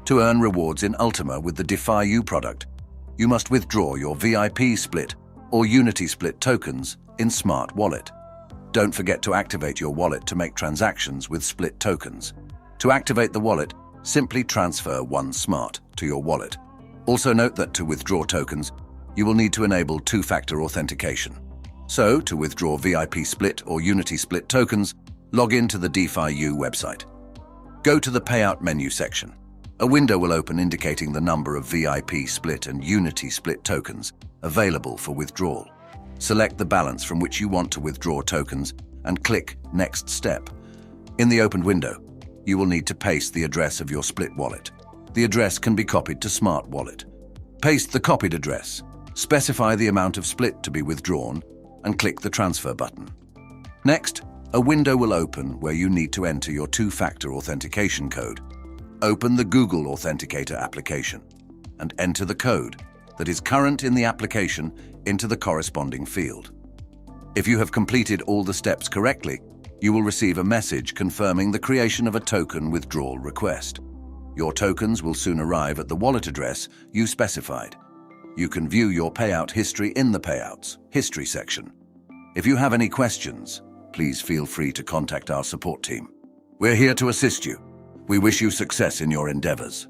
To earn rewards in Ultima with the DeFi-U product, you must withdraw your VIP Split or Unity Split tokens in Smart Wallet. Don't forget to activate your wallet to make transactions with Split tokens. To activate the wallet, simply transfer one Smart to your wallet. Also note that to withdraw tokens, you will need to enable two-factor authentication. So, to withdraw VIP Split or Unity Split tokens, log in to the DeFi-U website. Go to the Payout menu section. A window will open indicating the number of VIP Split and Unity Split tokens available for withdrawal. Select the balance from which you want to withdraw tokens and click Next Step. In the opened window, you will need to paste the address of your Split wallet. The address can be copied to Smart Wallet. Paste the copied address, specify the amount of Split to be withdrawn, and click the Transfer button. Next, a window will open where you need to enter your two-factor authentication code. Open the Google Authenticator application and enter the code that is current in the application into the corresponding field. If you have completed all the steps correctly, you will receive a message confirming the creation of a token withdrawal request. Your tokens will soon arrive at the wallet address you specified. You can view your payout history in the Payouts History section. If you have any questions, please feel free to contact our support team. We're here to assist you. We wish you success in your endeavors.